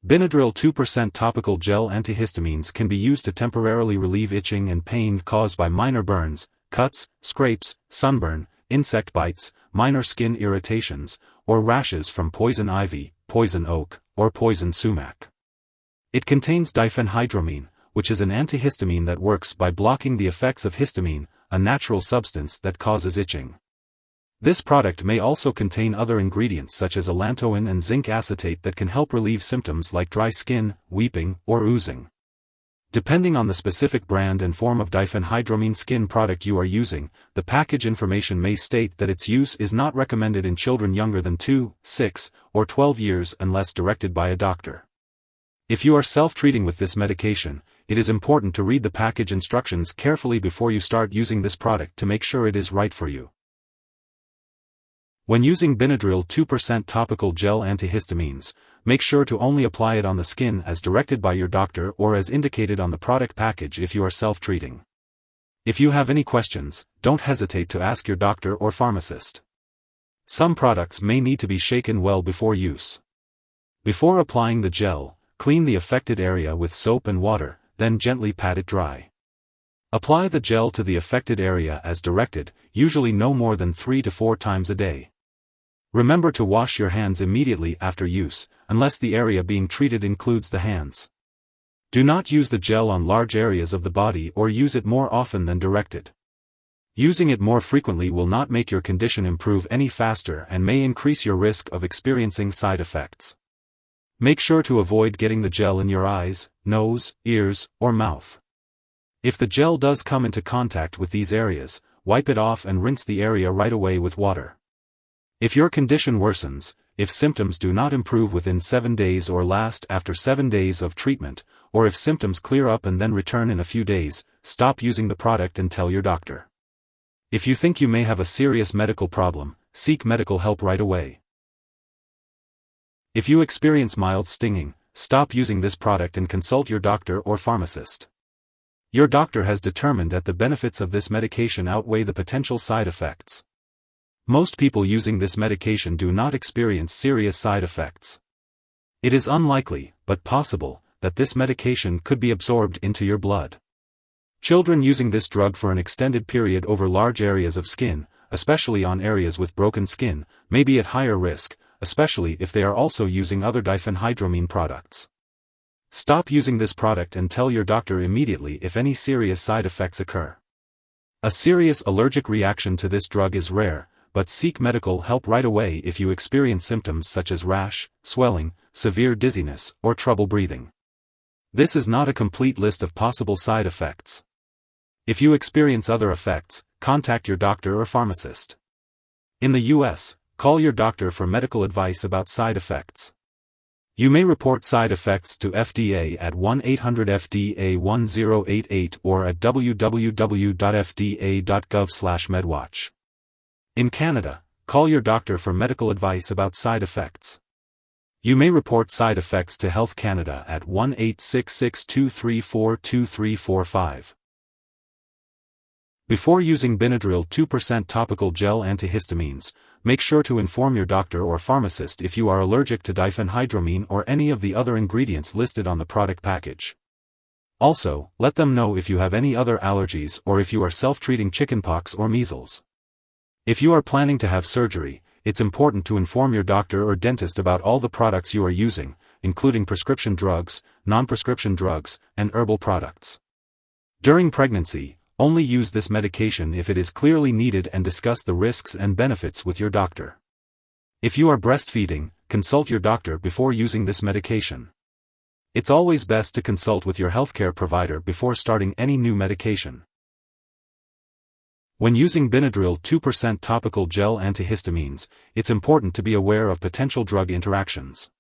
Benadryl 2% topical gel antihistamines can be used to temporarily relieve itching and pain caused by minor burns, cuts, scrapes, sunburn, insect bites, minor skin irritations, or rashes from poison ivy, poison oak, or poison sumac. It contains diphenhydramine, which is an antihistamine that works by blocking the effects of histamine, a natural substance that causes itching. This product may also contain other ingredients such as allantoin and zinc acetate that can help relieve symptoms like dry skin, weeping, or oozing. Depending on the specific brand and form of diphenhydramine skin product you are using, the package information may state that its use is not recommended in children younger than 2, 6, or 12 years unless directed by a doctor. If you are self-treating with this medication, it is important to read the package instructions carefully before you start using this product to make sure it is right for you. When using Benadryl 2% topical gel antihistamines, make sure to only apply it on the skin as directed by your doctor or as indicated on the product package if you are self-treating. If you have any questions, don't hesitate to ask your doctor or pharmacist. Some products may need to be shaken well before use. Before applying the gel, clean the affected area with soap and water, then gently pat it dry. Apply the gel to the affected area as directed, usually no more than 3 to 4 times a day. Remember to wash your hands immediately after use, unless the area being treated includes the hands. Do not use the gel on large areas of the body or use it more often than directed. Using it more frequently will not make your condition improve any faster and may increase your risk of experiencing side effects. Make sure to avoid getting the gel in your eyes, nose, ears, or mouth. If the gel does come into contact with these areas, wipe it off and rinse the area right away with water. If your condition worsens, if symptoms do not improve within 7 days or last after 7 days of treatment, or if symptoms clear up and then return in a few days, stop using the product and tell your doctor. If you think you may have a serious medical problem, seek medical help right away. If you experience mild stinging, stop using this product and consult your doctor or pharmacist. Your doctor has determined that the benefits of this medication outweigh the potential side effects. Most people using this medication do not experience serious side effects. It is unlikely, but possible, that this medication could be absorbed into your blood. Children using this drug for an extended period over large areas of skin, especially on areas with broken skin, may be at higher risk, especially if they are also using other diphenhydramine products. Stop using this product and tell your doctor immediately if any serious side effects occur. A serious allergic reaction to this drug is rare, but seek medical help right away if you experience symptoms such as rash, swelling, severe dizziness, or trouble breathing. This is not a complete list of possible side effects. If you experience other effects, contact your doctor or pharmacist. In the U.S., call your doctor for medical advice about side effects. You may report side effects to FDA at 1-800-FDA-1088 or at www.fda.gov/medwatch. In Canada, call your doctor for medical advice about side effects. You may report side effects to Health Canada at 1-866-234-2345. Before using Benadryl 2% topical gel antihistamines, make sure to inform your doctor or pharmacist if you are allergic to diphenhydramine or any of the other ingredients listed on the product package. Also, let them know if you have any other allergies or if you are self-treating chickenpox or measles. If you are planning to have surgery, it's important to inform your doctor or dentist about all the products you are using, including prescription drugs, non-prescription drugs, and herbal products. During pregnancy, only use this medication if it is clearly needed and discuss the risks and benefits with your doctor. If you are breastfeeding, consult your doctor before using this medication. It's always best to consult with your healthcare provider before starting any new medication. When using Benadryl 2% topical gel antihistamines, it's important to be aware of potential drug interactions.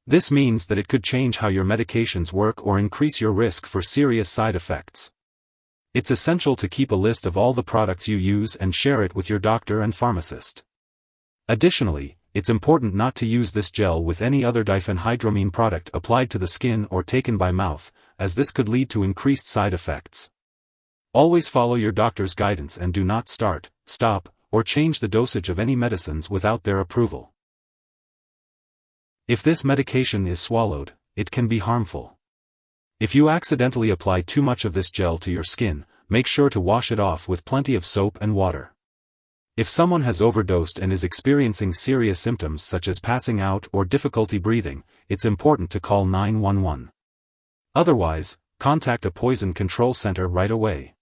This means that it could change how your medications work or increase your risk for serious side effects. It's essential to keep a list of all the products you use and share it with your doctor and pharmacist. Additionally, it's important not to use this gel with any other diphenhydramine product applied to the skin or taken by mouth, as this could lead to increased side effects. Always follow your doctor's guidance and do not start, stop, or change the dosage of any medicines without their approval. If this medication is swallowed, it can be harmful. If you accidentally apply too much of this gel to your skin, make sure to wash it off with plenty of soap and water. If someone has overdosed and is experiencing serious symptoms such as passing out or difficulty breathing, it's important to call 911. Otherwise, contact a poison control center right away.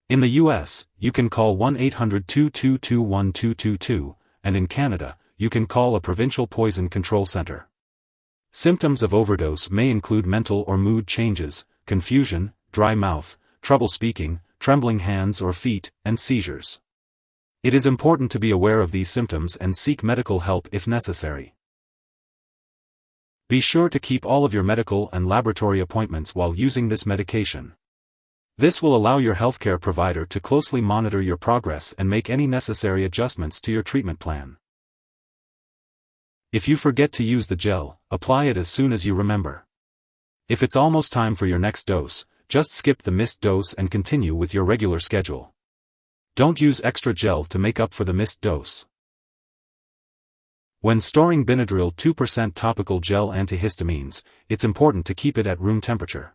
In the US, you can call 1-800-222-1222, and in Canada, you can call a provincial poison control center. Symptoms of overdose may include mental or mood changes, confusion, dry mouth, trouble speaking, trembling hands or feet, and seizures. It is important to be aware of these symptoms and seek medical help if necessary. Be sure to keep all of your medical and laboratory appointments while using this medication. This will allow your healthcare provider to closely monitor your progress and make any necessary adjustments to your treatment plan. If you forget to use the gel, apply it as soon as you remember. If it's almost time for your next dose, just skip the missed dose and continue with your regular schedule. Don't use extra gel to make up for the missed dose. When storing Benadryl 2% topical gel antihistamines, it's important to keep it at room temperature.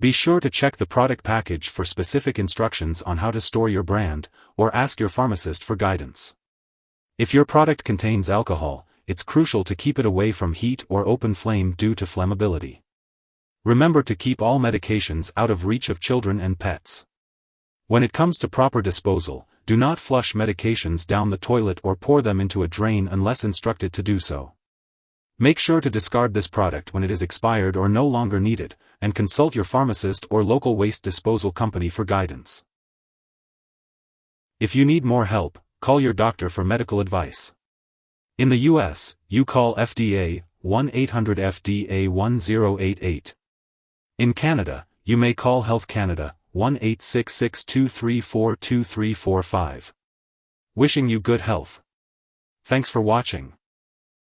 Be sure to check the product package for specific instructions on how to store your brand, or ask your pharmacist for guidance. If your product contains alcohol, it's crucial to keep it away from heat or open flame due to flammability. Remember to keep all medications out of reach of children and pets. When it comes to proper disposal, do not flush medications down the toilet or pour them into a drain unless instructed to do so. Make sure to discard this product when it is expired or no longer needed, and consult your pharmacist or local waste disposal company for guidance. If you need more help, call your doctor for medical advice. In the US, you call FDA, 1-800-FDA-1088. In Canada, you may call Health Canada, 1-866-234-2345. Wishing you good health. Thanks for watching.